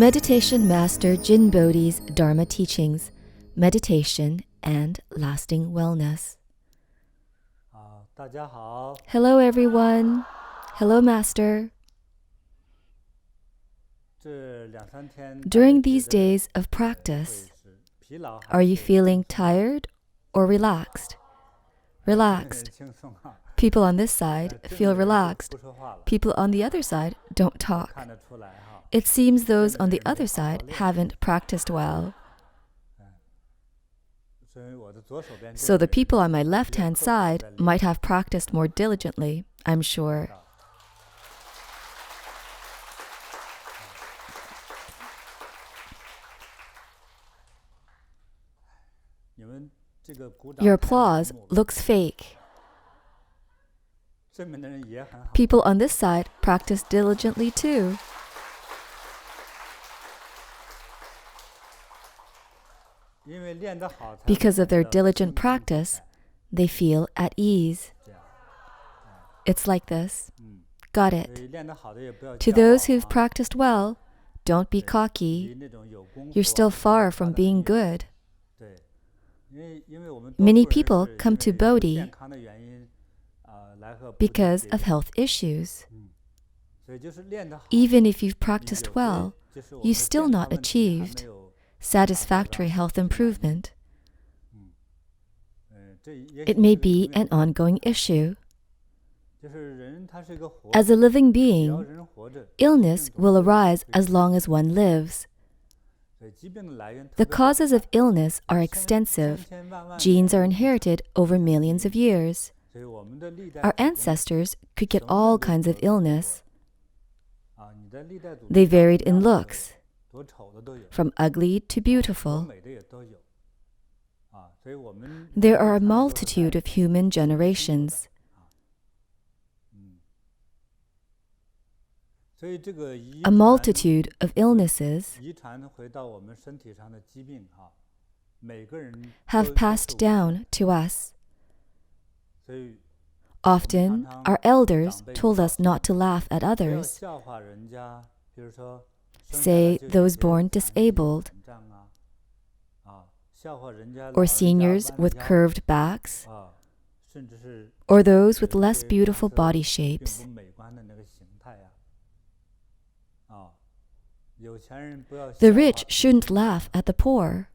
Meditation Master JinBodhi's Dharma teachings, meditation and lasting wellness. Hello everyone. Hello Master. During these days of practice, are you feeling tired or relaxed? Relaxed. People on this side feel relaxed. People on the other side don't talk. It seems those on the other side haven't practiced well. So the people on my left-hand side might have practiced more diligently, I'm sure. Your applause looks fake. People on this side practice diligently too. Because of their diligent practice, they feel at ease. It's like this. Got it. To those who've practiced well, don't be cocky. You're still far from being good. Many people come to Bodhi because of health issues. Even if you've practiced well, you've still not achieved satisfactory health improvement. It may be an ongoing issue. As a living being, illness will arise as long as one lives. The causes of illness are extensive. Genes are inherited over millions of years. Our ancestors could get all kinds of illness. They varied in looks, from ugly to beautiful. There are a multitude of human generations. A multitude of illnesses have passed down to us. Often, our elders told us not to laugh at others. Say those born disabled, or seniors with curved backs, or those with less beautiful body shapes. The rich shouldn't laugh at the poor.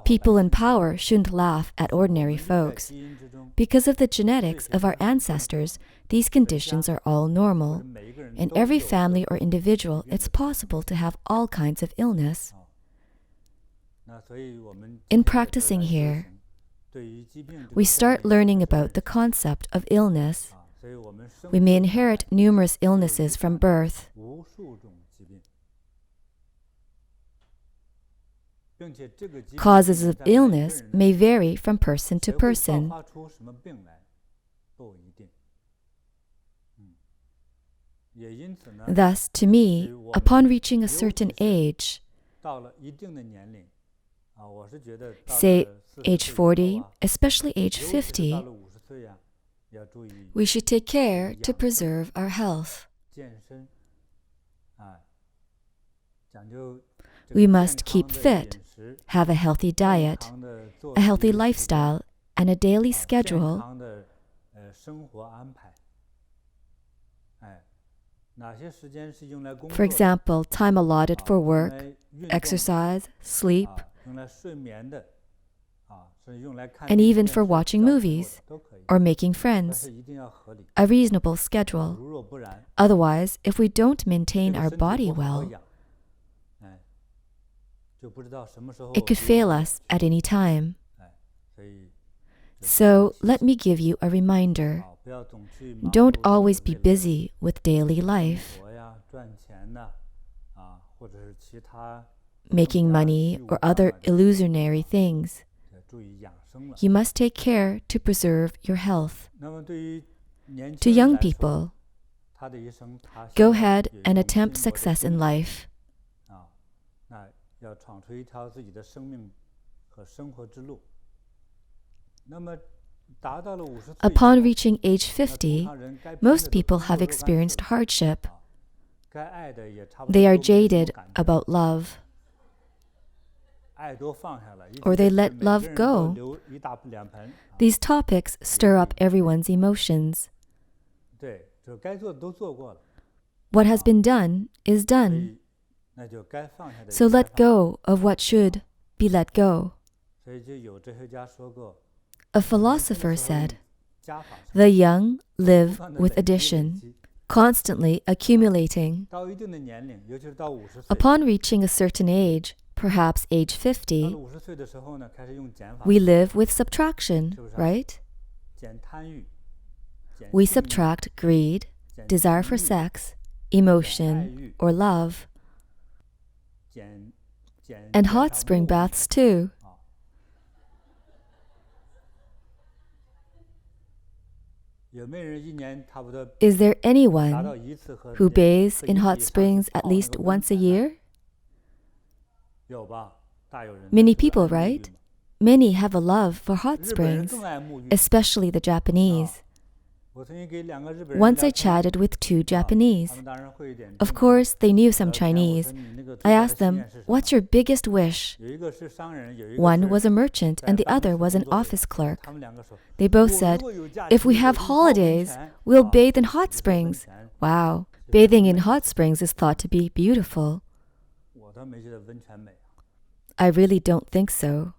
People in power shouldn't laugh at ordinary folks. Because of the genetics of our ancestors, these conditions are all normal. In every family or individual, it's possible to have all kinds of illness. In practicing here, we start learning about the concept of illness. We may inherit numerous illnesses from birth. Causes of illness may vary from person to person. Thus, to me, upon reaching a certain age, say age 40, especially age 50, we should take care to preserve our health. We must keep fit, have a healthy diet, a healthy lifestyle, and a daily schedule. For example, time allotted for work, exercise, sleep, and even for watching movies or making friends. A reasonable schedule. Otherwise, if we don't maintain our body well, it could fail us at any time. So let me give you a reminder. Don't always be busy with daily life, making money or other illusionary things. You must take care to preserve your health. To young people, go ahead and attempt success in life. Upon reaching age 50, most people have experienced hardship. They are jaded about love, or they let love go. These topics stir up everyone's emotions. What has been done is done. So let go of what should be let go. A philosopher said, "The young live with addition, constantly accumulating. Upon reaching a certain age, perhaps age 50, we live with subtraction, right? We subtract greed, desire for sex, emotion, or love. And hot spring baths too. Is there anyone who bathes in hot springs at least once a year? Many people, right? Many have a love for hot springs, especially the Japanese. Once I chatted with 2 Japanese. Of course, they knew some Chinese. I asked them, "What's your biggest wish?" One was a merchant and the other was an office clerk. They both said, "If we have holidays, we'll bathe in hot springs." Wow, bathing in hot springs is thought to be beautiful. I really don't think so.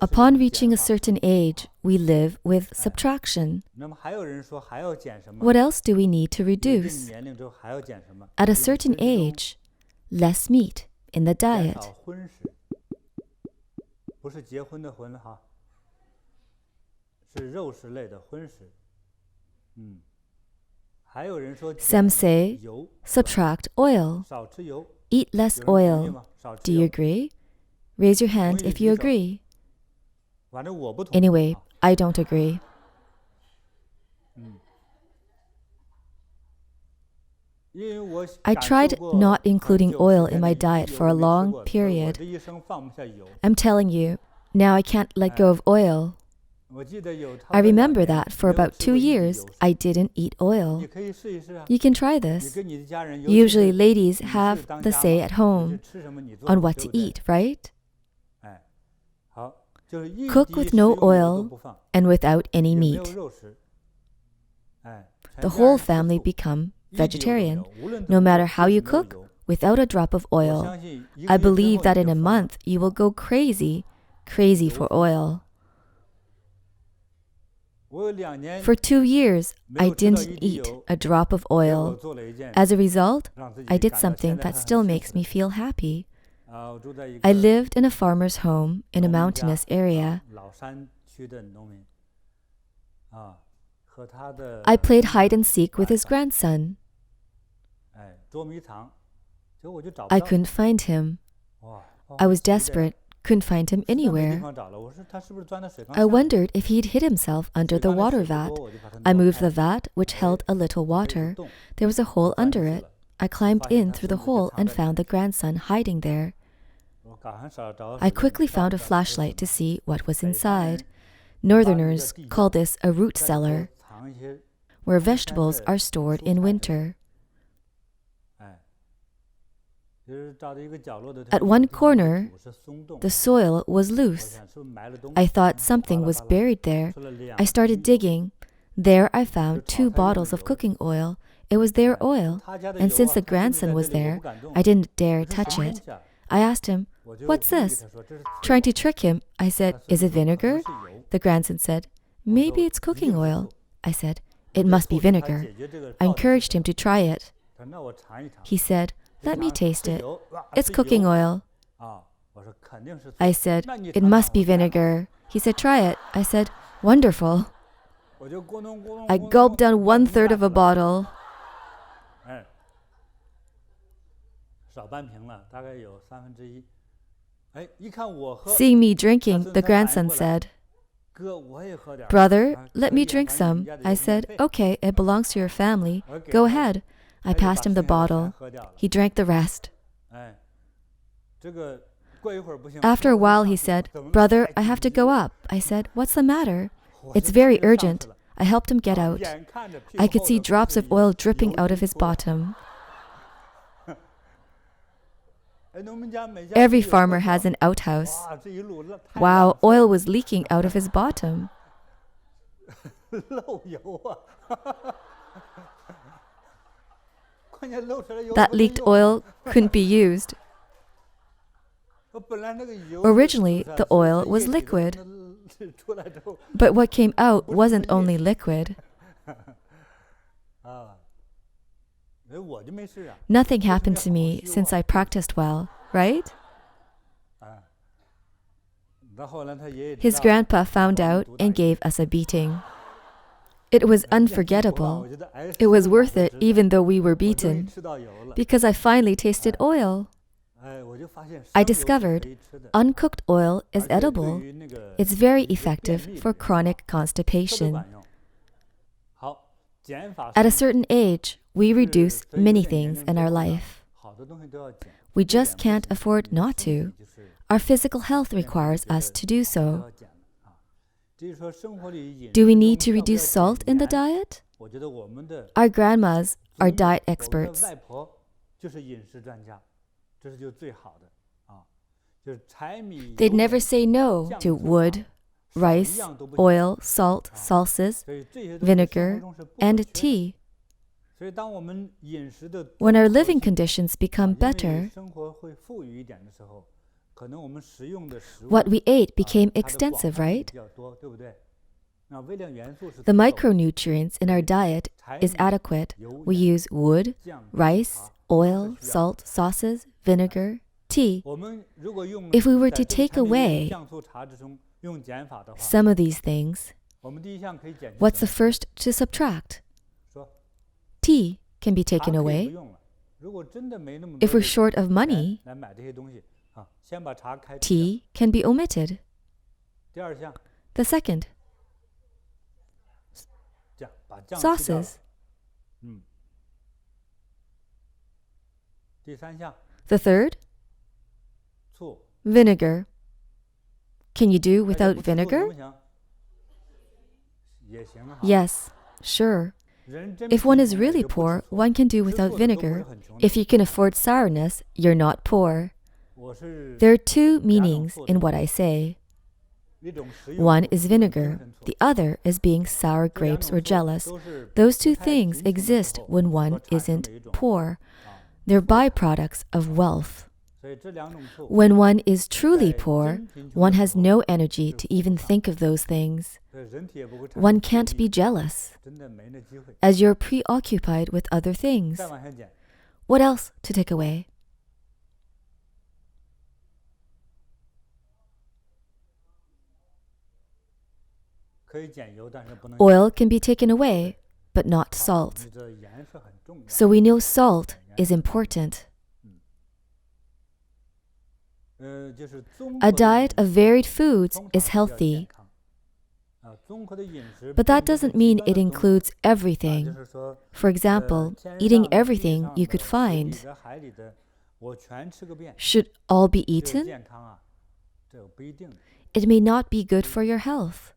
Upon reaching a certain age, we live with subtraction. What else do we need to reduce? At a certain age, less meat in the diet. Some say, subtract oil. Eat less oil. Do you agree? Raise your hand if you agree. Anyway, I don't agree. I tried not including oil in my diet for a long period. I'm telling you, now I can't let go of oil. I remember that for about 2 years, I didn't eat oil. You can try this. Usually ladies have the say at home on what to eat, right? Cook with no oil and without any meat. The whole family become vegetarian, no matter how you cook, without a drop of oil. I believe that in a month you will go crazy for oil. For 2 years, I didn't eat a drop of oil. As a result, I did something that still makes me feel happy. I lived in a farmer's home in a mountainous area. I played hide and seek with his grandson. I couldn't find him. I was desperate, couldn't find him anywhere. I wondered if he'd hid himself under the water vat. I moved the vat, which held a little water. There was a hole under it. I climbed in through the hole and found the grandson hiding there. I quickly found a flashlight to see what was inside. Northerners call this a root cellar, where vegetables are stored in winter. At one corner, the soil was loose. I thought something was buried there. I started digging. There I found 2 bottles of cooking oil. It was their oil, and since the grandson was there, I didn't dare touch it. I asked him, "What's this?" Trying to trick him, I said, "Is it vinegar?" The grandson said, "Maybe it's cooking oil." I said, "It must be vinegar." I encouraged him to try it. He said, "Let me taste it. It's cooking oil." I said, "It must be vinegar." He said, "Try it." I said, "Wonderful." I gulped down 1/3 of a bottle. Seeing me drinking, the grandson said, "Brother, let me drink some." I said, "Okay, it belongs to your family. Go ahead." I passed him the bottle. He drank the rest. After a while, he said, "Brother, I have to go up." I said, "What's the matter?" "It's very urgent. I helped him get out. I could see drops of oil dripping out of his bottom. Every farmer has an outhouse. Wow, oil was leaking out of his bottom. That leaked oil couldn't be used. Originally, the oil was liquid. But what came out wasn't only liquid. Nothing happened to me since I practiced well, right? His grandpa found out and gave us a beating. It was unforgettable. It was worth it even though we were beaten, because I finally tasted oil. I discovered uncooked oil is edible. It's very effective for chronic constipation. At a certain age, we reduce many things in our life. We just can't afford not to. Our physical health requires us to do so. Do we need to reduce salt in the diet? Our grandmas are diet experts. They'd never say no to wood, rice, oil, salt, salsas, vinegar, and tea. When our living conditions become better, what we ate became extensive, right? The micronutrients in our diet is adequate. We use wood, rice, oil, salt, sauces, vinegar, tea. If we were to take away some of these things, what's the first to subtract? Tea can be taken away. If we're short of money, tea can be omitted. The second, sauces. The third, vinegar. Can you do without vinegar? Yes, sure. If one is really poor, one can do without vinegar. If you can afford sourness, you're not poor. There are two meanings in what I say. One is vinegar. The other is being sour grapes or jealous. Those two things exist when one isn't poor. They're byproducts of wealth. When one is truly poor, one has no energy to even think of those things. One can't be jealous, as you're preoccupied with other things. What else to take away? Oil can be taken away, but not salt. So we know salt is important. A diet of varied foods is healthy. But that doesn't mean it includes everything. For example, eating everything you could find. Should all be eaten? It may not be good for your health.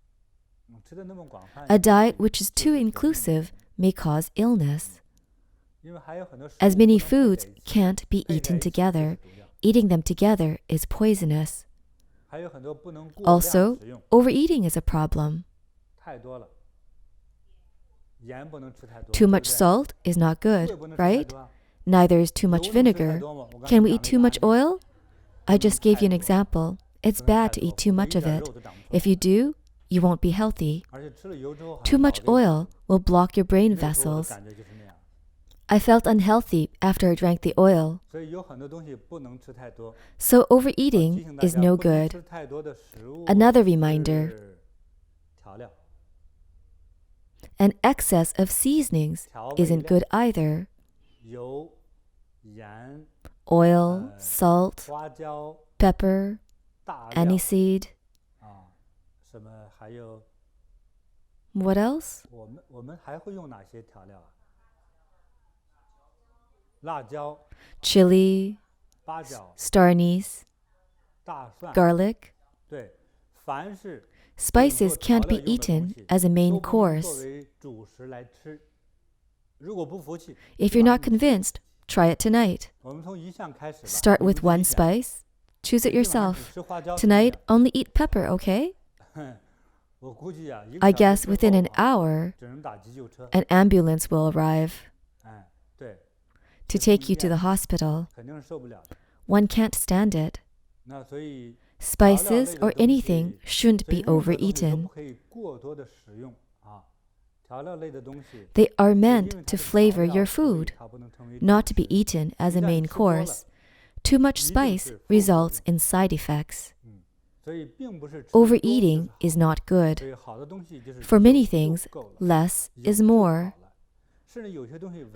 A diet which is too inclusive may cause illness. As many foods can't be eaten together. Eating them together is poisonous. Also, overeating is a problem. Too much salt is not good, right? Neither is too much vinegar. Can we eat too much oil? I just gave you an example. It's bad to eat too much of it. If you do, you won't be healthy. Too much oil will block your brain vessels. I felt unhealthy after I drank the oil. So overeating is no good. Another reminder, an excess of seasonings isn't good either. Oil, salt, pepper, aniseed. What else? Chili, star anise, garlic. Spices can't be eaten as a main course. If you're not convinced, try it tonight. Start with one spice. Choose it yourself. Tonight, only eat pepper, okay? I guess within an hour, an ambulance will arrive to take you to the hospital. One can't stand it. Spices or anything shouldn't be overeaten. They are meant to flavor your food, not to be eaten as a main course. Too much spice results in side effects. Overeating is not good. For many things, less is more.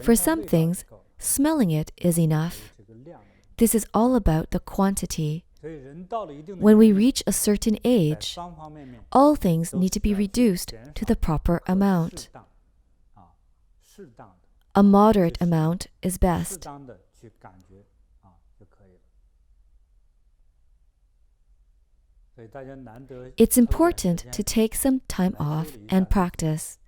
For some things, smelling it is enough. This is all about the quantity. When we reach a certain age, all things need to be reduced to the proper amount. A moderate amount is best. It's important to take some time off and practice.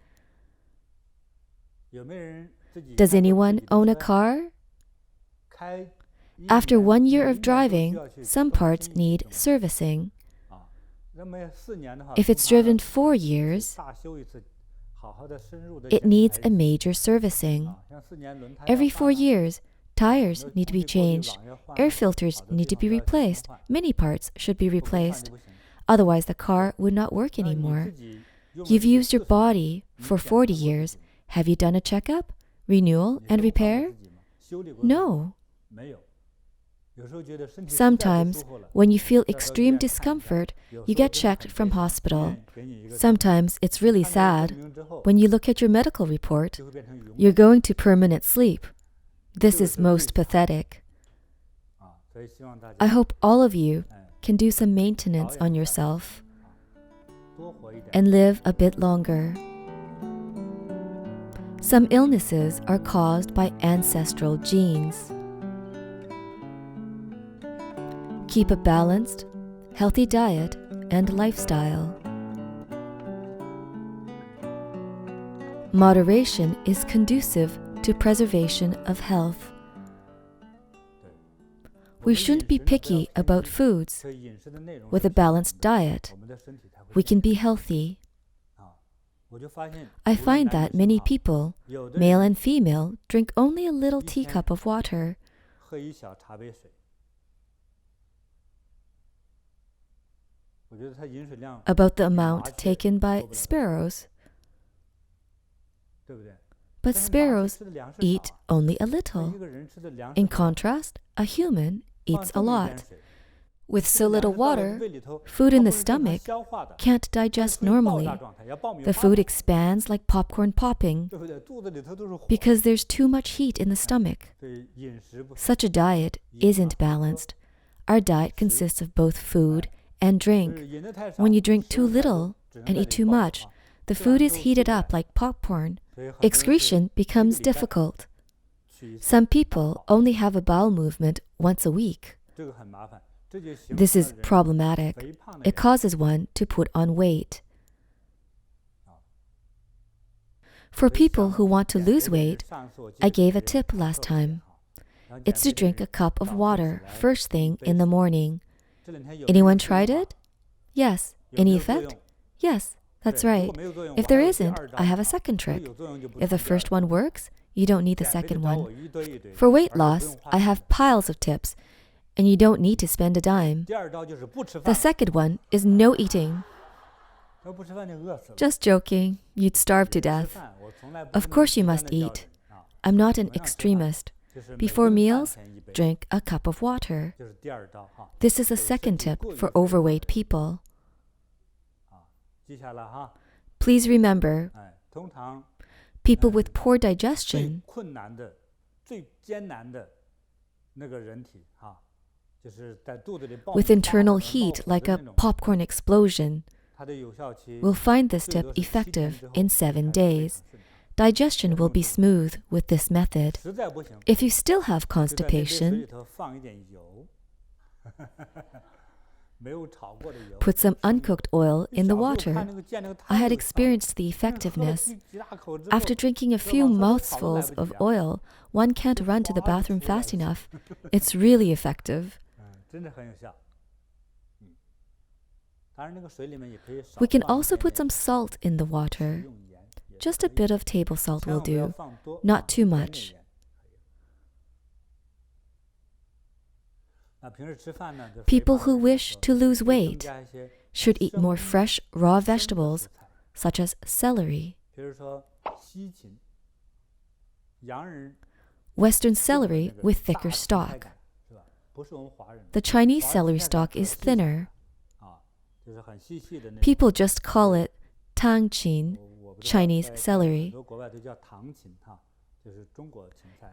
Does anyone own a car? After 1 year of driving, some parts need servicing. If it's driven 4 years, it needs a major servicing. Every 4 years, tires need to be changed, air filters need to be replaced, many parts should be replaced. Otherwise, the car would not work anymore. You've used your body for 40 years. Have you done a checkup, renewal, and repair? No. Sometimes, when you feel extreme discomfort, you get checked from hospital. Sometimes it's really sad. When you look at your medical report, you're going to permanent sleep. This is most pathetic. I hope all of you can do some maintenance on yourself and live a bit longer. Some illnesses are caused by ancestral genes. Keep a balanced, healthy diet and lifestyle. Moderation is conducive to preservation of health. We shouldn't be picky about foods. With a balanced diet, we can be healthy. I find that many people, male and female, drink only a little teacup of water. About the amount taken by sparrows. But sparrows eat only a little. In contrast, a human eats a lot. With so little water, food in the stomach can't digest normally. The food expands like popcorn popping because there's too much heat in the stomach. Such a diet isn't balanced. Our diet consists of both food and drink. When you drink too little and eat too much, the food is heated up like popcorn. Excretion becomes difficult. Some people only have a bowel movement once a week. This is problematic. It causes one to put on weight. For people who want to lose weight, I gave a tip last time. It's to drink a cup of water first thing in the morning. Anyone tried it? Yes. Any effect? Yes, that's right. If there isn't, I have a second trick. If the first one works, you don't need the second one. For weight loss, I have piles of tips, and you don't need to spend a dime. The second one is no eating. Just joking. You'd starve to death. Of course you must eat. I'm not an extremist. Before meals, drink a cup of water. This is a second tip for overweight people. Please remember, people with poor digestion, with internal heat like a popcorn explosion, will find this tip effective in 7 days. Digestion will be smooth with this method. If you still have constipation, Put some uncooked oil in the water. I had experienced the effectiveness. After drinking a few mouthfuls of oil, one can't run to the bathroom fast enough. It's really effective. We can also put some salt in the water. Just a bit of table salt will do, not too much. People who wish to lose weight should eat more fresh, raw vegetables, such as celery. Western celery with thicker stalk. The Chinese celery stalk is thinner. People just call it tangqin, Chinese celery.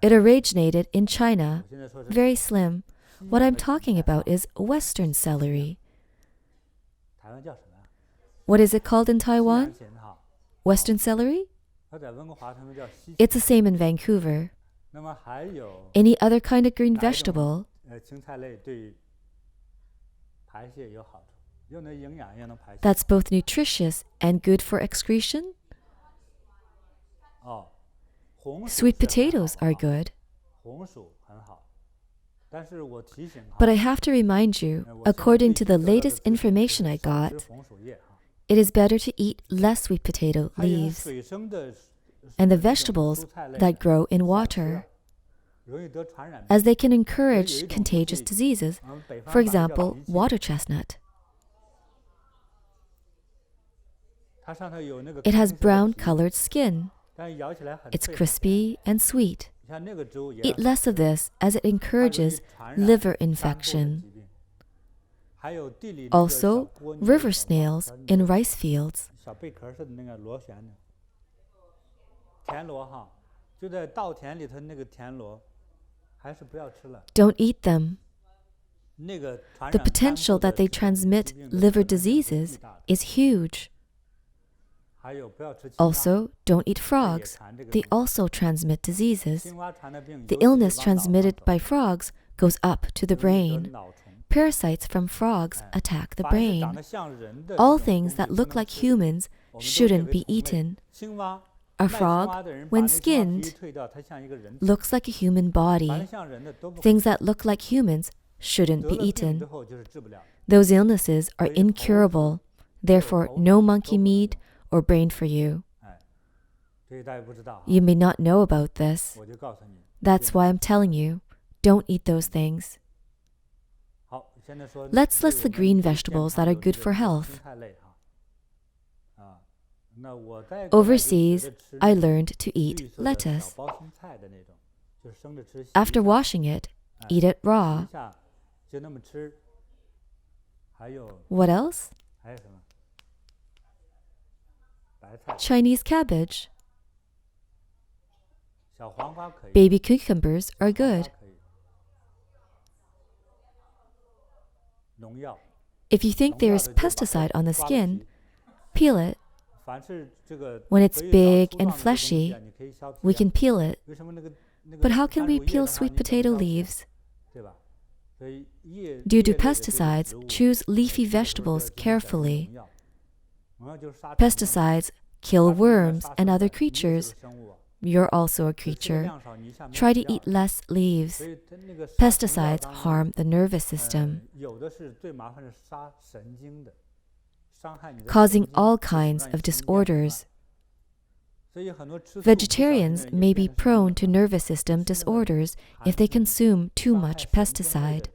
It originated in China, very slim. What I'm talking about is Western celery. What is it called in Taiwan? Western celery? It's the same in Vancouver. Any other kind of green vegetable? That's both nutritious and good for excretion? Sweet potatoes are good. But I have to remind you, according to the latest information I got, it is better to eat less sweet potato leaves and the vegetables that grow in water, as they can encourage contagious diseases, for example, water chestnut. It has brown-colored skin. It's crispy and sweet. Eat less of this as it encourages liver infection. Also, river snails in rice fields. Don't eat them. The potential that they transmit liver diseases is huge. Also, don't eat frogs. They also transmit diseases. The illness transmitted by frogs goes up to the brain. Parasites from frogs attack the brain. All things that look like humans shouldn't be eaten. A frog, when skinned, looks like a human body. Things that look like humans shouldn't be eaten. Those illnesses are incurable. Therefore, no monkey meat or brain for you. You may not know about this. That's why I'm telling you, don't eat those things. Let's list the green vegetables that are good for health. Overseas, I learned to eat lettuce. After washing it, eat it raw. What else? Chinese cabbage. Baby cucumbers are good. If you think there is pesticide on the skin, peel it. When it's big and fleshy, we can peel it. But how can we peel sweet potato leaves? Due to pesticides, choose leafy vegetables carefully. Pesticides kill worms and other creatures. You're also a creature. Try to eat less leaves. Pesticides harm the nervous system, causing all kinds of disorders. Vegetarians may be prone to nervous system disorders if they consume too much pesticide.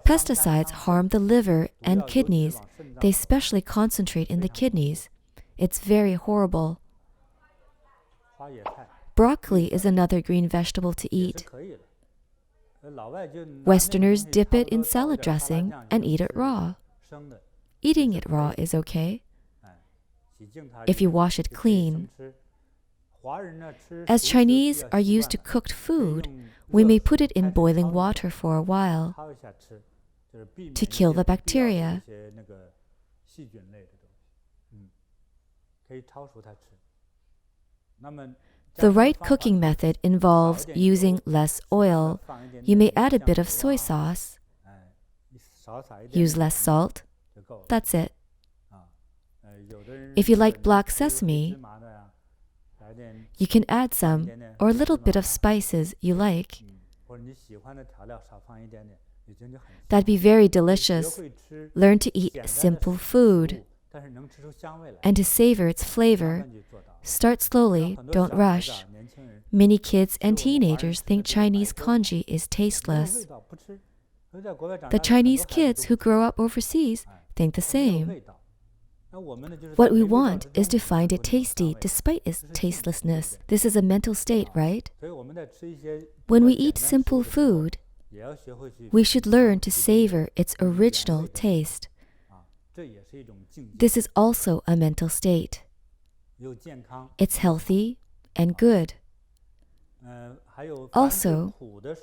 Pesticides harm the liver and kidneys. They especially concentrate in the kidneys. It's very horrible. Broccoli is another green vegetable to eat. Westerners dip it in salad dressing and eat it raw. Eating it raw is okay, if you wash it clean. As Chinese are used to cooked food, we may put it in boiling water for a while to kill the bacteria. The right cooking method involves using less oil. You may add a bit of soy sauce. Use less salt. That's it. If you like black sesame, you can add some or a little bit of spices you like. That'd be very delicious. Learn to eat simple food and to savor its flavor. Start slowly, don't rush. Many kids and teenagers think Chinese congee is tasteless. The Chinese kids who grow up overseas think the same. What we want is to find it tasty despite its tastelessness. This is a mental state, right? When we eat simple food, we should learn to savor its original taste. This is also a mental state. It's healthy and good. Also,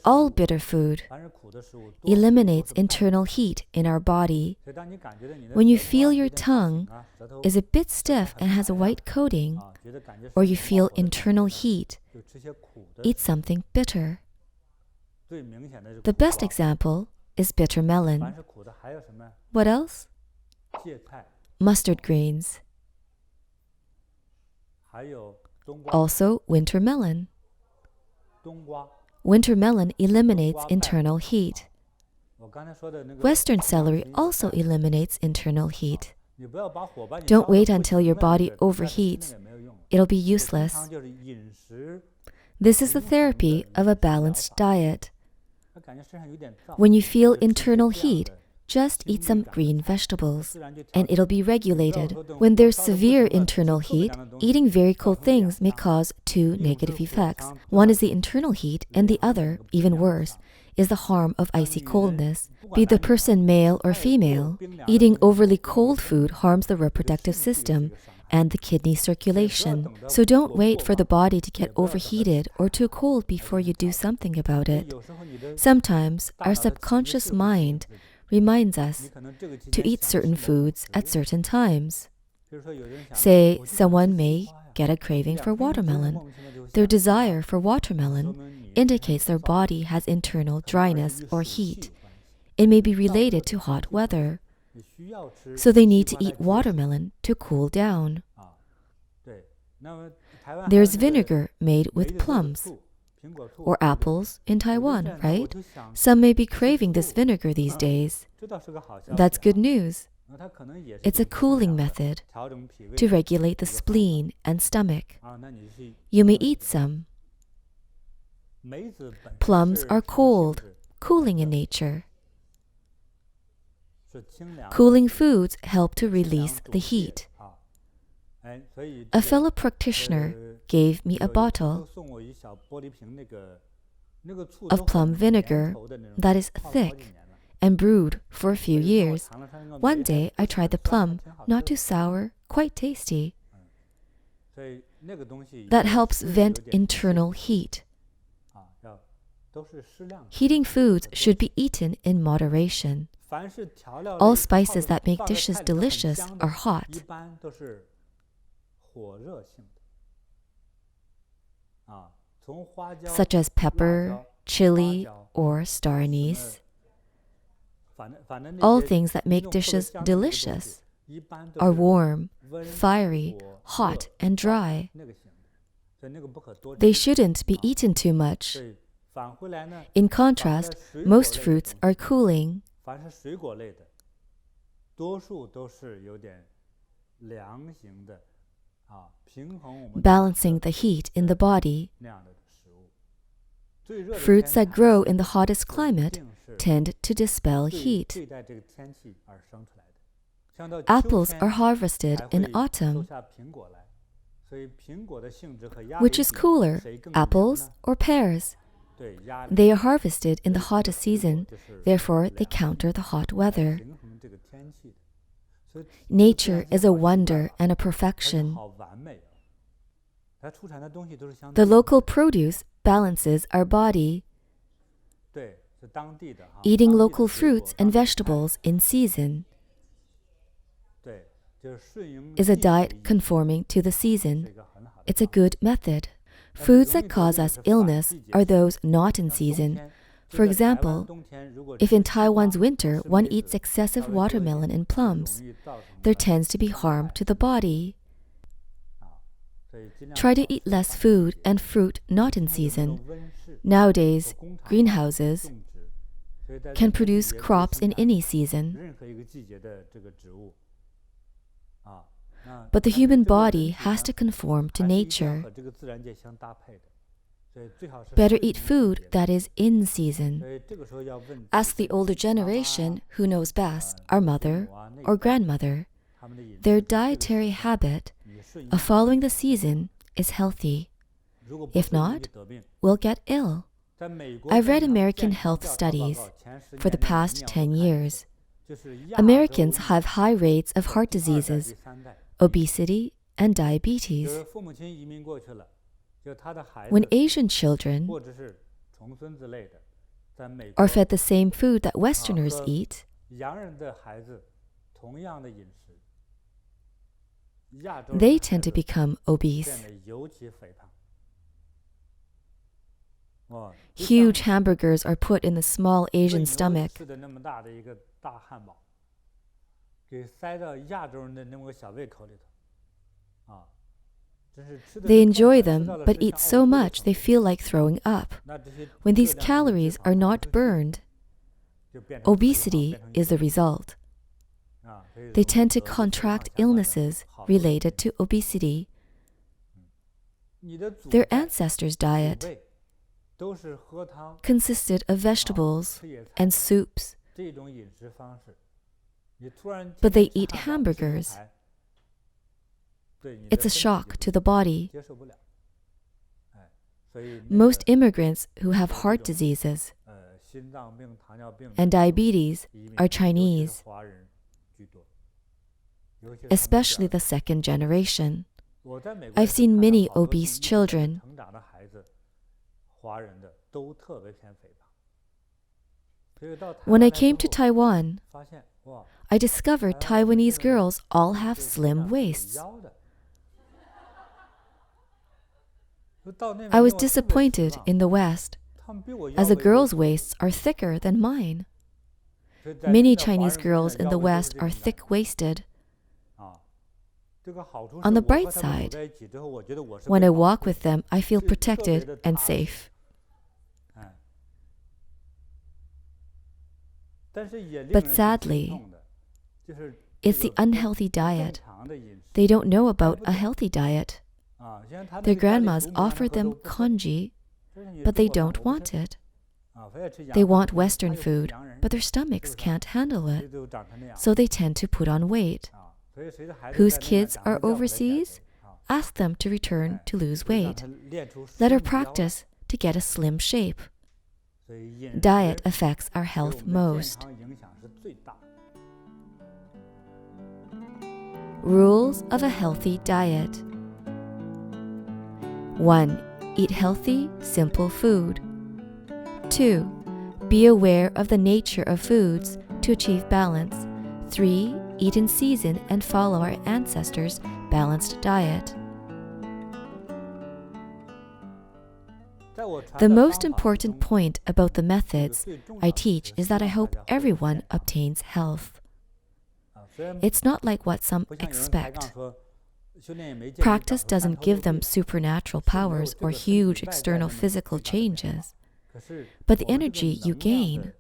all bitter food eliminates internal heat in our body. When you feel your tongue is a bit stiff and has a white coating, or you feel internal heat, eat something bitter. The best example is bitter melon. What else? Mustard greens. Also, winter melon. Winter melon eliminates internal heat. Western celery also eliminates internal heat. Don't wait until your body overheats. It'll be useless. This is the therapy of a balanced diet. When you feel internal heat, just eat some green vegetables, and it'll be regulated. When there's severe internal heat, eating very cold things may cause two negative effects. One is the internal heat, and the other, even worse, is the harm of icy coldness. Be the person male or female, eating overly cold food harms the reproductive system and the kidney circulation. So don't wait for the body to get overheated or too cold before you do something about it. Sometimes our subconscious mind reminds us to eat certain foods at certain times. Say someone may get a craving for watermelon. Their desire for watermelon indicates their body has internal dryness or heat. It may be related to hot weather. So they need to eat watermelon to cool down. There's vinegar made with plums or apples in Taiwan, right? Some may be craving this vinegar these days. That's good news. It's a cooling method to regulate the spleen and stomach. You may eat some. Plums are cold, cooling in nature. Cooling foods help to release the heat. A fellow practitioner gave me a bottle of plum vinegar that is thick and brewed for a few years. One day I tried the plum, not too sour, quite tasty. That helps vent internal heat. Heating foods should be eaten in moderation. All spices that make dishes delicious are hot. Such as pepper, chili, or star anise. All things that make dishes delicious are warm, fiery, hot, and dry. They shouldn't be eaten too much. In contrast, most fruits are cooling. Balancing the heat in the body. Fruits that grow in the hottest climate tend to dispel heat. Apples are harvested in autumn. Which is cooler, apples or pears? They are harvested in the hottest season, therefore they counter the hot weather. Nature is a wonder and a perfection. The local produce balances our body. Eating local fruits and vegetables in season is a diet conforming to the season. It's a good method. Foods that cause us illness are those not in season. For example, if in Taiwan's winter one eats excessive watermelon and plums, there tends to be harm to the body. Try to eat less food and fruit not in season. Nowadays, greenhouses can produce crops in any season. But the human body has to conform to nature. Better eat food that is in season. Ask the older generation who knows best, our mother or grandmother. Their dietary habit of following the season is healthy. If not, we'll get ill. I've read American health studies for the past 10 years. Americans have high rates of heart diseases, obesity, and diabetes. When Asian children are fed the same food that Westerners eat, they tend to become obese. Huge hamburgers are put in the small Asian stomach. They enjoy them, but eat so much they feel like throwing up. When these calories are not burned, obesity is the result. They tend to contract illnesses related to obesity. Their ancestors' diet consisted of vegetables and soups, but they eat hamburgers. It's a shock to the body. Most immigrants who have heart diseases and diabetes are Chinese, especially the second generation. I've seen many obese children. When I came to Taiwan, I discovered Taiwanese girls all have slim waists. I was disappointed in the West, as the girls' waists are thicker than mine. Many Chinese girls in the West are thick-waisted. On the bright side, when I walk with them, I feel protected and safe. But sadly, it's the unhealthy diet. They don't know about a healthy diet. Their grandmas offer them congee, but they don't want it. They want Western food, but their stomachs can't handle it, so they tend to put on weight. Whose kids are overseas? Ask them to return to lose weight. Let her practice to get a slim shape. Diet affects our health most. Rules of a healthy diet. 1. Eat healthy, simple food. 2. Be aware of the nature of foods to achieve balance. 3. Eat in season and follow our ancestors' balanced diet. The most important point about the methods I teach is that I hope everyone obtains health. It's not like what some expect. Practice doesn't give them supernatural powers or huge external physical changes, but the energy you gain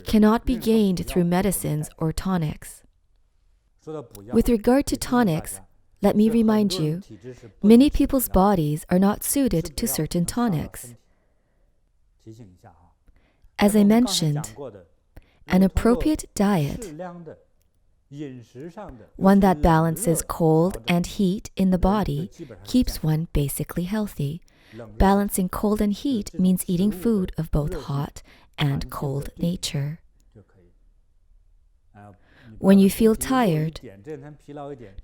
cannot be gained through medicines or tonics. With regard to tonics, let me remind you, many people's bodies are not suited to certain tonics. As I mentioned, an appropriate diet, one that balances cold and heat in the body, keeps one basically healthy. Balancing cold and heat means eating food of both hot and cold nature. When you feel tired,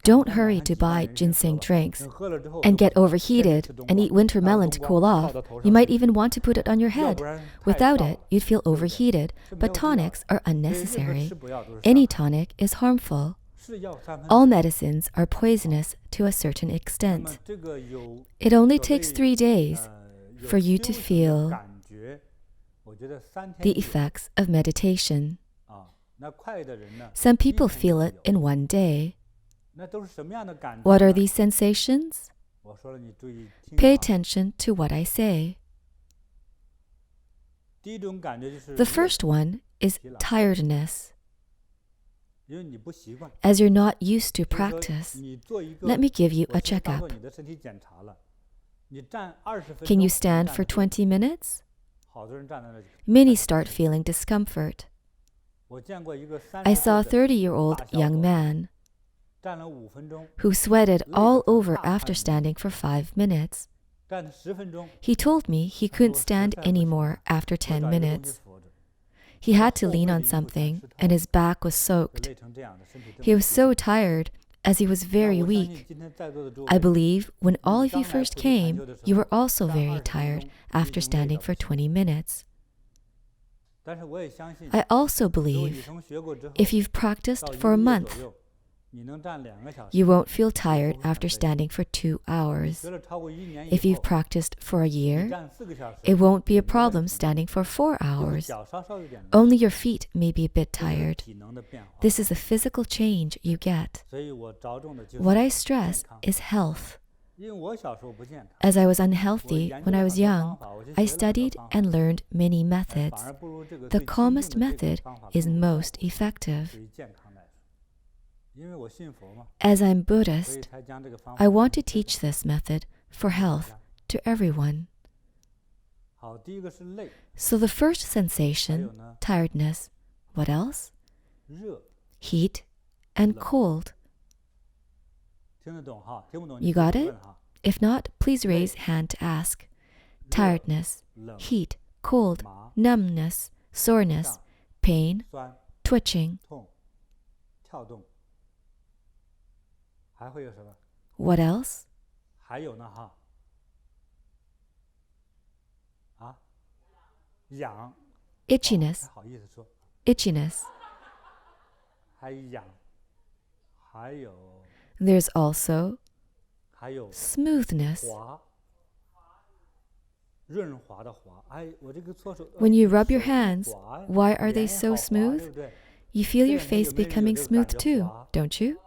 don't hurry to buy ginseng drinks and get overheated and eat winter melon to cool off. You might even want to put it on your head. Without it, you'd feel overheated, but tonics are unnecessary. Any tonic is harmful. All medicines are poisonous to a certain extent. It only takes 3 days for you to feel the effects of meditation. Some people feel it in 1 day. What are these sensations? Pay attention to what I say. The first one is tiredness. As you're not used to practice, let me give you a checkup. Can you stand for 20 minutes? Many start feeling discomfort. I saw a 30-year-old young man who sweated all over after standing for 5 minutes. He told me he couldn't stand anymore after 10 minutes. He had to lean on something, and his back was soaked. He was so tired, as he was very weak. I believe when all of you first came, you were also very tired after standing for 20 minutes. I also believe if you've practiced for a month, you won't feel tired after standing for 2 hours. If you've practiced for a year, it won't be a problem standing for 4 hours. Only your feet may be a bit tired. This is a physical change you get. What I stress is health. As I was unhealthy when I was young, I studied and learned many methods. The calmest method is most effective. As I'm Buddhist, I want to teach this method for health to everyone. So the first sensation, tiredness. What else? Heat and cold. You got it? If not, please raise hand to ask. Tiredness, heat, cold, numbness, soreness, pain, twitching. What else? Itchiness. Itchiness. There's also smoothness. When you rub your hands, why are they so smooth? You feel your face becoming smooth too, don't you?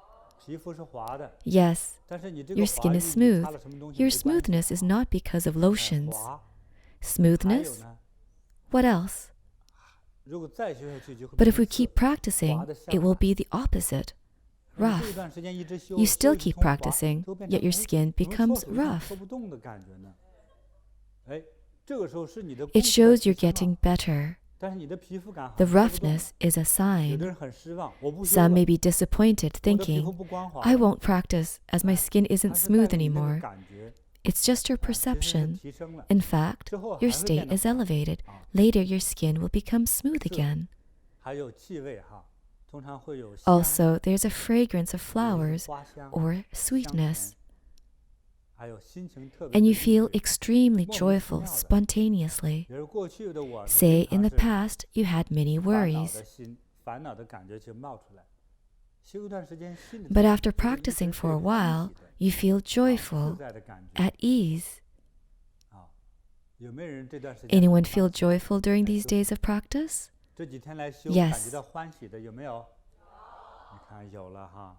Yes, your skin is smooth. Your smoothness is not because of lotions. Smoothness? What else? But if we keep practicing, it will be the opposite. Rough. You still keep practicing, yet your skin becomes rough. It shows you're getting better. The roughness is a sign. Some may be disappointed, thinking, I won't practice as my skin isn't smooth anymore. It's just your perception. In fact, your state is elevated. Later, your skin will become smooth again. Also, there's a fragrance of flowers or sweetness. And you feel extremely joyful spontaneously. Say, in the past, you had many worries. But after practicing for a while, you feel joyful, at ease. Anyone feel joyful during these days of practice? Yes.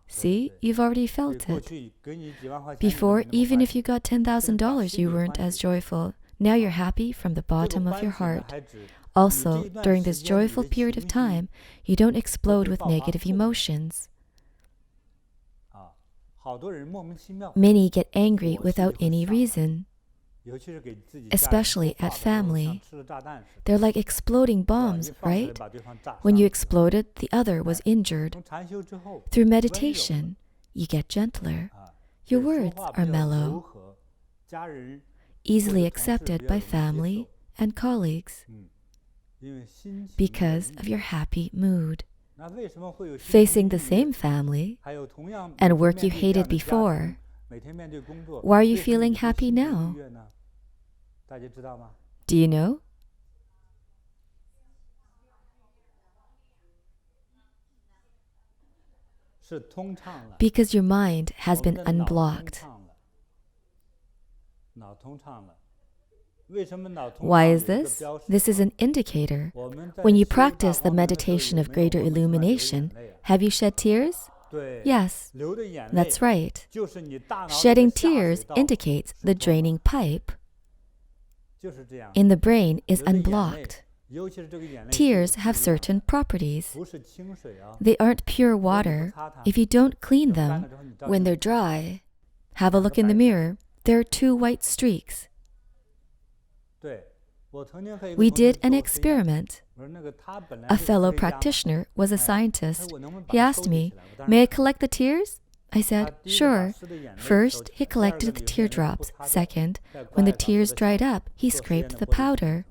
See, you've already felt it. Before, even if you got $10,000, you weren't as joyful. Now you're happy from the bottom of your heart. Also, during this joyful period of time, you don't explode with negative emotions. Many get angry without any reason, especially at family. They're like exploding bombs, right? When you exploded, the other was injured. Through meditation, you get gentler. Your words are mellow, easily accepted by family and colleagues because of your happy mood. Facing the same family and work you hated before, why are you feeling happy now? Do you know? because your mind has been unblocked. Why is this? This is an indicator. When you practice the meditation of greater illumination, have you shed tears? Yes, that's right. Shedding tears indicates the draining pipe in the brain is unblocked. Tears have certain properties. They aren't pure water. If you don't clean them, when they're dry, have a look in the mirror. There are 2 white streaks. We did an experiment. A fellow practitioner was a scientist. He asked me, "May I collect the tears?" I said, "Sure." First, he collected the teardrops. Second, when the tears dried up, he scraped the powder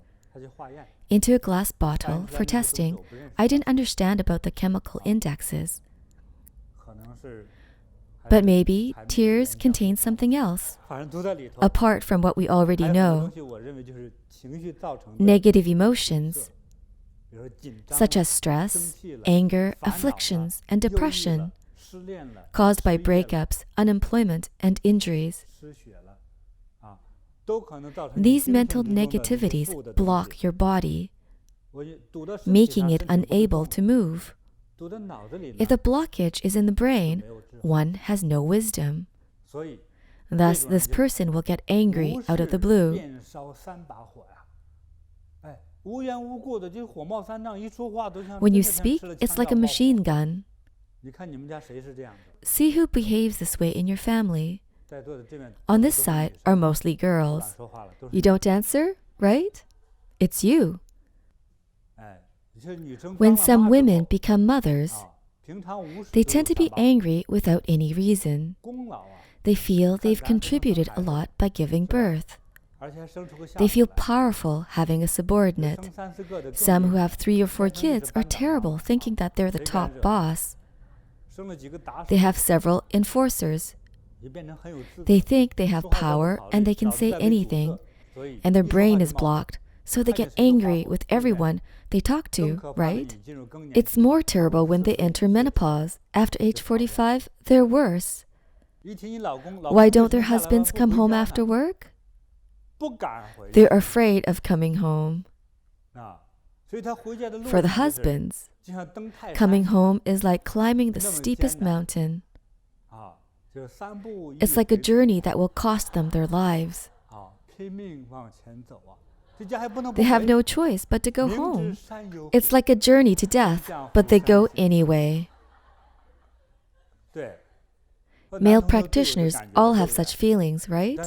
into a glass bottle for testing. I didn't understand about the chemical indexes. But maybe tears contain something else, apart from what we already know. Negative emotions, such as stress, anger, afflictions, and depression, caused by breakups, unemployment, and injuries. These mental negativities block your body, making it unable to move. If the blockage is in the brain, one has no wisdom. Thus, this person will get angry out of the blue. When you speak, it's like a machine gun. See who behaves this way in your family. On this side are mostly girls. You don't answer, right? It's you. When some women become mothers, they tend to be angry without any reason. They feel they've contributed a lot by giving birth. They feel powerful having a subordinate. Some who have 3 or 4 kids are terrible, thinking that they're the top boss. They have several enforcers. They think they have power and they can say anything, and their brain is blocked, so they get angry with everyone they talk to, right? It's more terrible when they enter menopause. After age 45, they're worse. Why don't their husbands come home after work? They're afraid of coming home. For the husbands, coming home is like climbing the steepest mountain. It's like a journey that will cost them their lives. They have no choice but to go home. It's like a journey to death, but they go anyway. Male practitioners all have such feelings, right?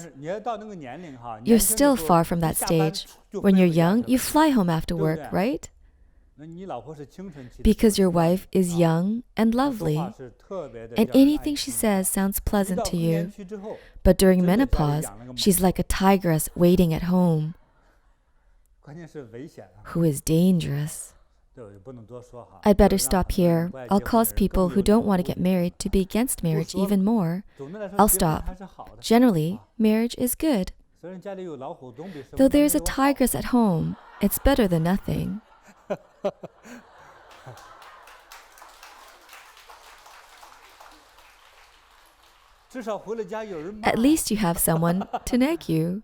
You're still far from that stage. When you're young, you fly home after work, right? Because your wife is young and lovely, and anything she says sounds pleasant to you. But during menopause, she's like a tigress waiting at home, who is dangerous. I better stop here. I'll cause people who don't want to get married to be against marriage even more. I'll stop. Generally, marriage is good. Though there's a tigress at home, it's better than nothing. At least you have someone to nag you.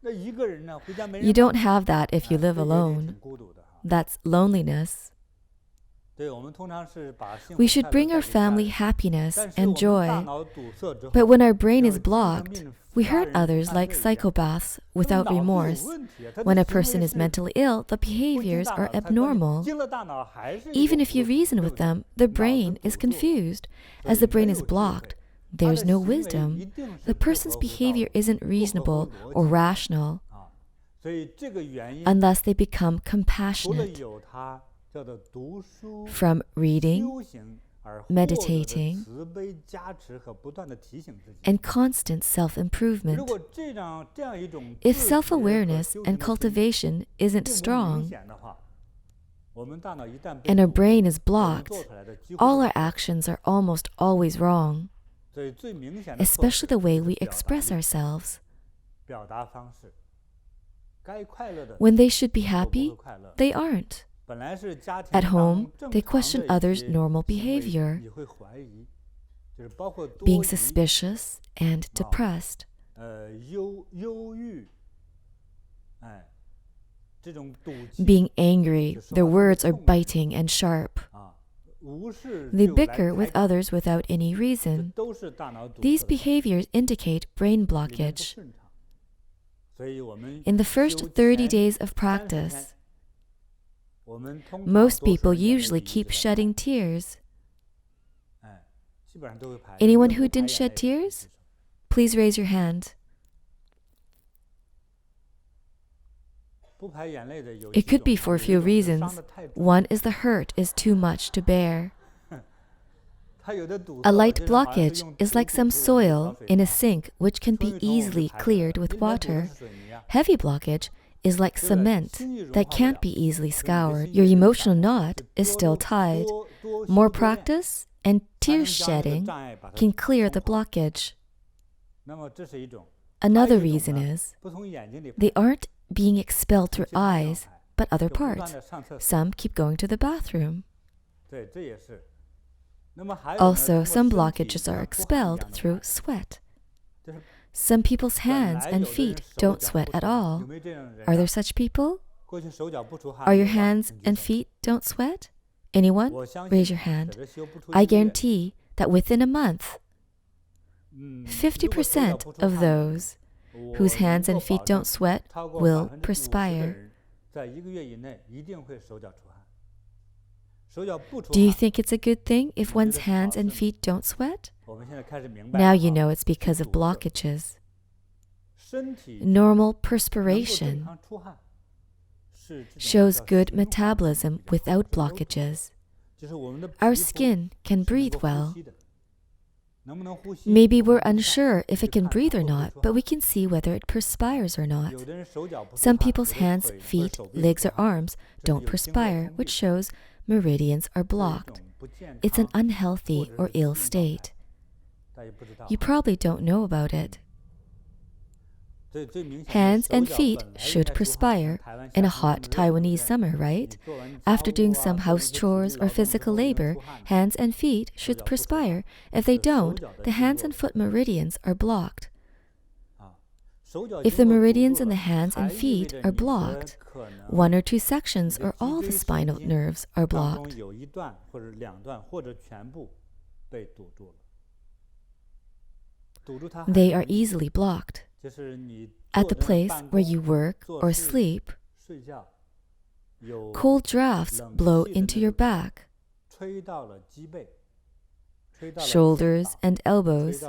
You don't have that if you live alone. That's loneliness. We should bring our family happiness and joy. But when our brain is blocked, we hurt others like psychopaths without remorse. When a person is mentally ill, the behaviors are abnormal. Even if you reason with them, the brain is confused. As the brain is blocked, there's no wisdom. The person's behavior isn't reasonable or rational unless they become compassionate from reading, meditating, and constant self-improvement. If self-awareness and cultivation isn't strong, and our brain is blocked, all our actions are almost always wrong, especially the way we express ourselves. When they should be happy, they aren't. At home, they question others' normal behavior, being suspicious and depressed. Being angry, their words are biting and sharp. They bicker with others without any reason. These behaviors indicate brain blockage. In the first 30 days of practice, most people usually keep shedding tears. Anyone who didn't shed tears? Please raise your hand. It could be for a few reasons. One is the hurt is too much to bear. A light blockage is like some soil in a sink which can be easily cleared with water. Heavy blockage is like cement that can't be easily scoured. Your emotional knot is still tied. More practice and tear shedding can clear the blockage. Another reason is they aren't being expelled through eyes, but other parts. Some keep going to the bathroom. Also, some blockages are expelled through sweat. Some people's hands and feet don't sweat at all. Are there such people? Are your hands and feet don't sweat? Anyone? Raise your hand. I guarantee that within a month, 50% of those whose hands and feet don't sweat will perspire. Do you think it's a good thing if one's hands and feet don't sweat? Now you know it's because of blockages. Normal perspiration shows good metabolism without blockages. Our skin can breathe well. Maybe we're unsure if it can breathe or not, but we can see whether it perspires or not. Some people's hands, feet, legs, or arms don't perspire, which shows meridians are blocked. It's an unhealthy or ill state. You probably don't know about it. Hands and feet should perspire in a hot Taiwanese summer, right? After doing some house chores or physical labor, hands and feet should perspire. If they don't, the hands and foot meridians are blocked. If the meridians in the hands and feet are blocked, one or two sections or all the spinal nerves are blocked. They are easily blocked. At the place where you work or sleep, cold drafts blow into your back, shoulders, and elbows.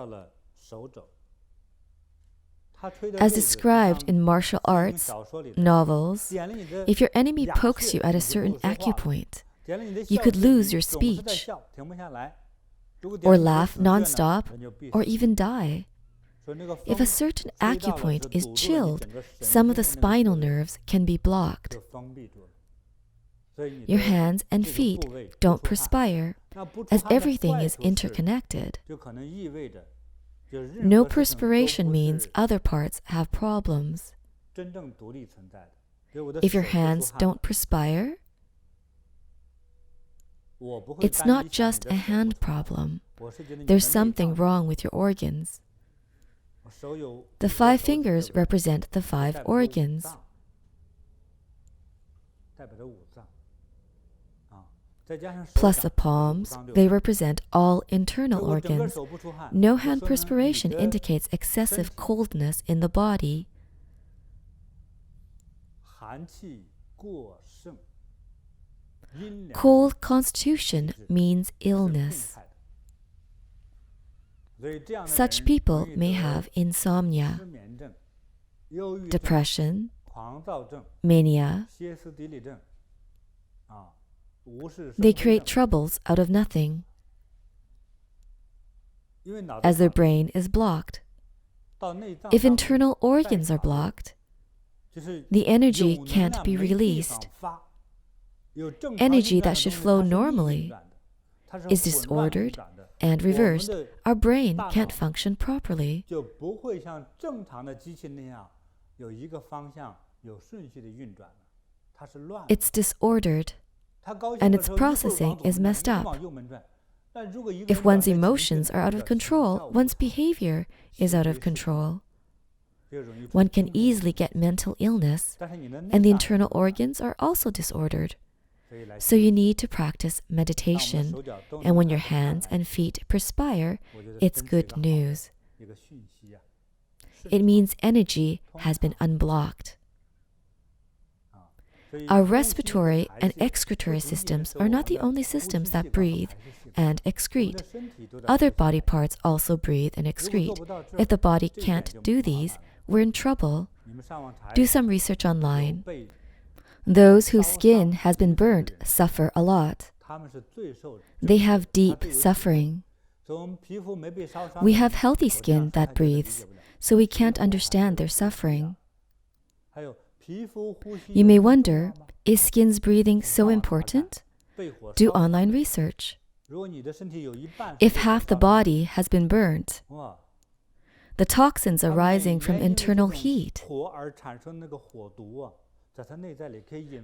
As described in martial arts novels, if your enemy pokes you at a certain acupoint, you could lose your speech, or laugh non-stop, or even die. If a certain acupoint is chilled, some of the spinal nerves can be blocked. Your hands and feet don't perspire, as everything is interconnected. No perspiration means other parts have problems. If your hands don't perspire, it's not just a hand problem. There's something wrong with your organs. The 5 fingers represent the 5 organs. Plus the palms, they represent all internal organs. No hand perspiration indicates excessive coldness in the body. Cold constitution means illness. Such people may have insomnia, depression, mania. They create troubles out of nothing, as their brain is blocked. If internal organs are blocked, the energy can't be released. Energy that should flow normally is disordered and reversed. Our brain can't function properly. It's disordered. and its processing is messed up. If one's emotions are out of control, one's behavior is out of control. One can easily get mental illness, and the internal organs are also disordered. So you need to practice meditation, and when your hands and feet perspire, it's good news. It means energy has been unblocked. Our respiratory and excretory systems are not the only systems that breathe and excrete. Other body parts also breathe and excrete. If the body can't do these, we're in trouble. Do some research online. Those whose skin has been burnt suffer a lot. They have deep suffering. We have healthy skin that breathes, so we can't understand their suffering. You may wonder, is skin's breathing so important? Do online research. If half the body has been burnt, the toxins arising from internal heat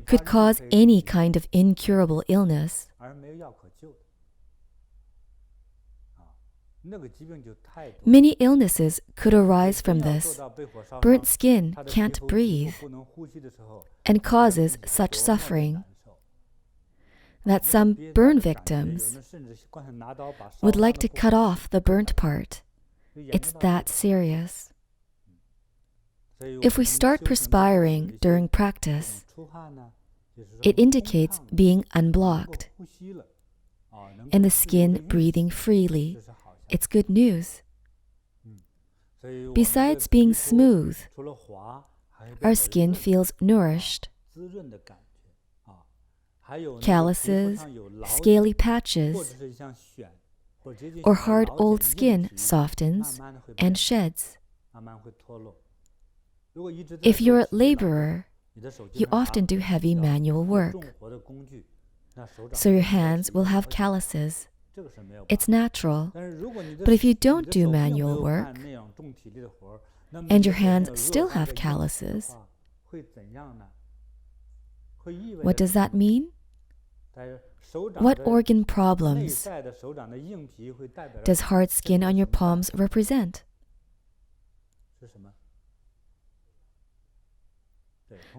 could cause any kind of incurable illness. Many illnesses could arise from this. Burnt skin can't breathe and causes such suffering that some burn victims would like to cut off the burnt part. It's that serious. If we start perspiring during practice, it indicates being unblocked and the skin breathing freely. It's good news. Besides being smooth, our skin feels nourished. Calluses, scaly patches, or hard old skin softens and sheds. If you're a laborer, you often do heavy manual work, so your hands will have calluses. It's natural. But if you don't do manual work, and your hands still have calluses, what does that mean? What organ problems does hard skin on your palms represent?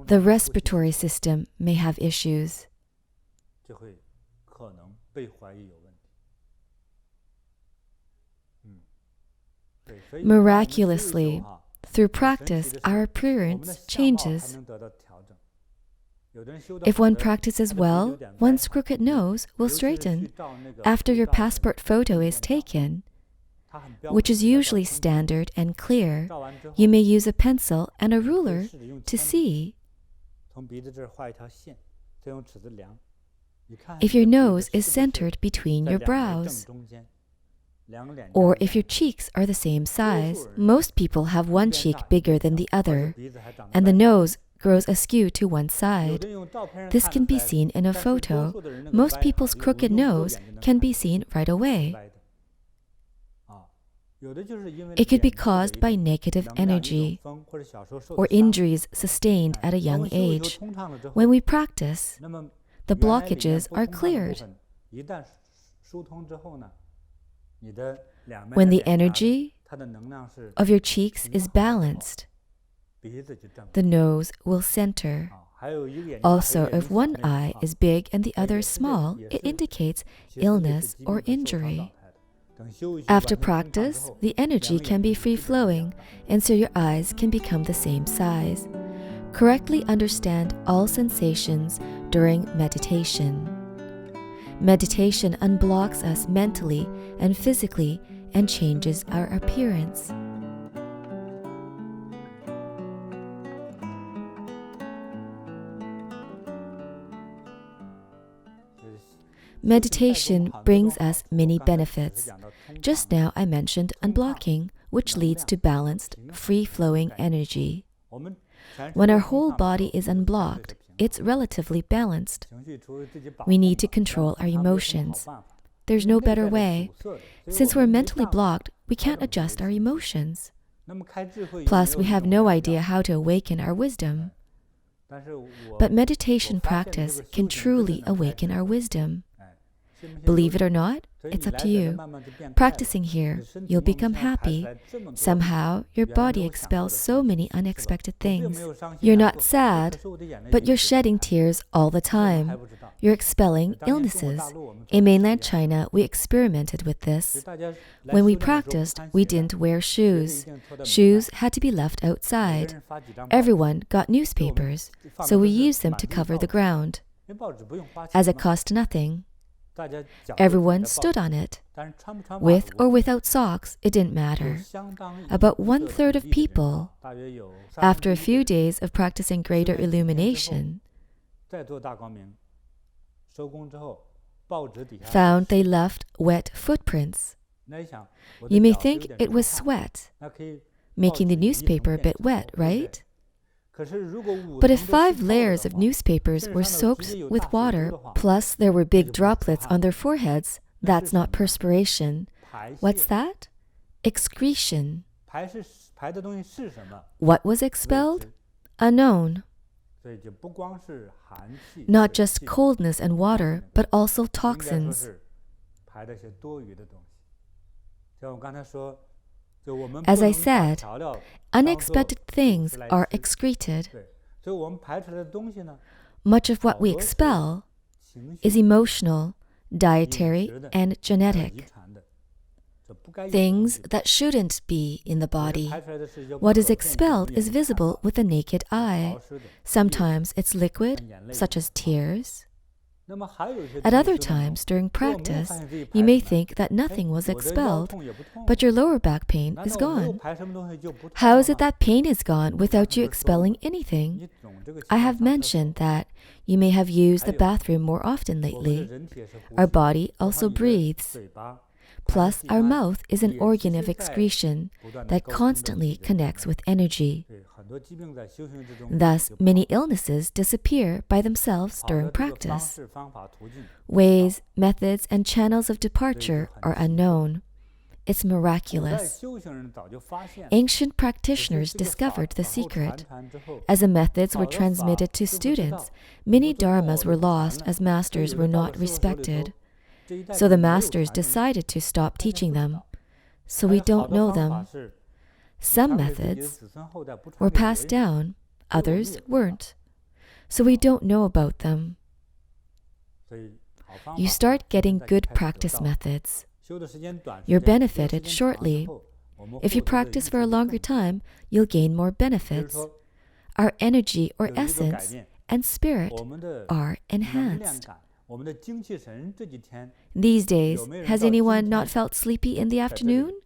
The respiratory system may have issues. Miraculously, through practice, our appearance changes. If one practices well, one's crooked nose will straighten after your passport photo is taken, which is usually standard and clear. You may use a pencil and a ruler to see. If your nose is centered between your brows, or if your cheeks are the same size. Most people have one cheek bigger than the other, and the nose grows askew to one side. This can be seen in a photo. Most people's crooked nose can be seen right away. It could be caused by negative energy or injuries sustained at a young age. When we practice, the blockages are cleared. When the energy of your cheeks is balanced, the nose will center. Also, if one eye is big and the other is small, it indicates illness or injury. After practice, the energy can be free-flowing, and so your eyes can become the same size. Correctly understand all sensations during meditation. Meditation unblocks us mentally and physically and changes our appearance. Meditation brings us many benefits. Just now I mentioned unblocking, which leads to balanced, free-flowing energy. When our whole body is unblocked, it's relatively balanced. We need to control our emotions. There's no better way. Since we're mentally blocked, we can't adjust our emotions. Plus, we have no idea how to awaken our wisdom. But meditation practice can truly awaken our wisdom. Believe it or not, it's up to you. Practicing here, you'll become happy. Somehow, your body expels so many unexpected things. You're not sad, but you're shedding tears all the time. You're expelling illnesses. In mainland China, we experimented with this. When we practiced, we didn't wear shoes. Shoes had to be left outside. Everyone got newspapers, so we used them to cover the ground. As it cost nothing, everyone stood on it. With or without socks, it didn't matter. About 1/3 of people, after a few days of practicing greater illumination, found they left wet footprints. You may think it was sweat, making the newspaper a bit wet, right? But if 5 layers of newspapers were soaked with water, plus there were big droplets on their foreheads, that's not perspiration. What's that? Excretion. What was expelled? Unknown. Not just coldness and water, but also toxins. As I said, unexpected things are excreted. Much of what we expel is emotional, dietary, and genetic. Things that shouldn't be in the body. What is expelled is visible with the naked eye. Sometimes it's liquid, such as tears. At other times during practice, you may think that nothing was expelled, but your lower back pain is gone. How is it that pain is gone without you expelling anything? I have mentioned that you may have used the bathroom more often lately. Our body also breathes. Plus, our mouth is an organ of excretion that constantly connects with energy. Thus, many illnesses disappear by themselves during practice. Ways, methods, and channels of departure are unknown. It's miraculous. Ancient practitioners discovered the secret. As the methods were transmitted to students, many dharmas were lost as masters were not respected. So the masters decided to stop teaching them. So we don't know them. Some methods were passed down, others weren't. So we don't know about them. You start getting good practice methods. You're benefited shortly. If you practice for a longer time, you'll gain more benefits. Our energy or essence and spirit are enhanced. These days, has anyone not felt sleepy in the afternoon?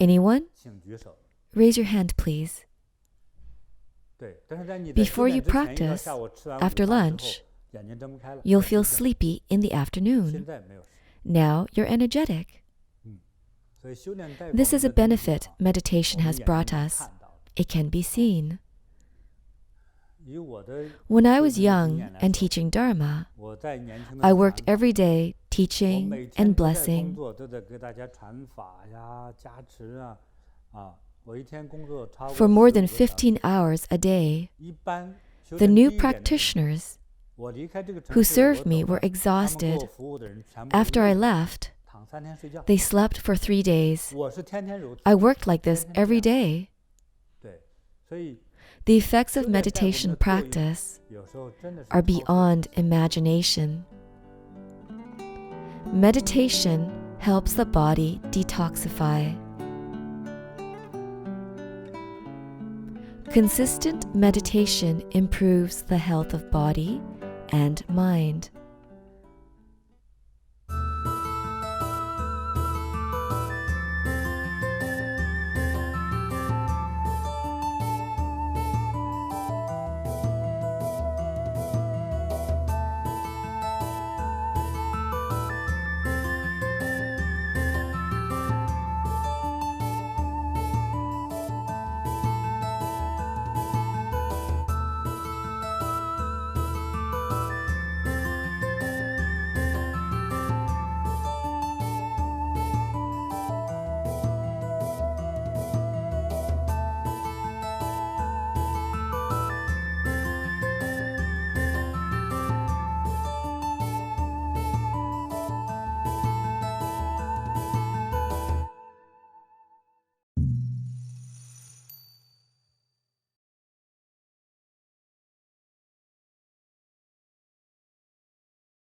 Anyone? Raise your hand, please. Before you practice, after lunch, you'll feel sleepy in the afternoon. Now you're energetic. This is a benefit meditation has brought us. It can be seen. When I was young and teaching Dharma, I worked every day teaching and blessing. For more than 15 hours a day. The new practitioners who served me were exhausted. After I left, they slept for 3 days. I worked like this every day. The effects of meditation practice are beyond imagination. Meditation helps the body detoxify. Consistent meditation improves the health of body and mind.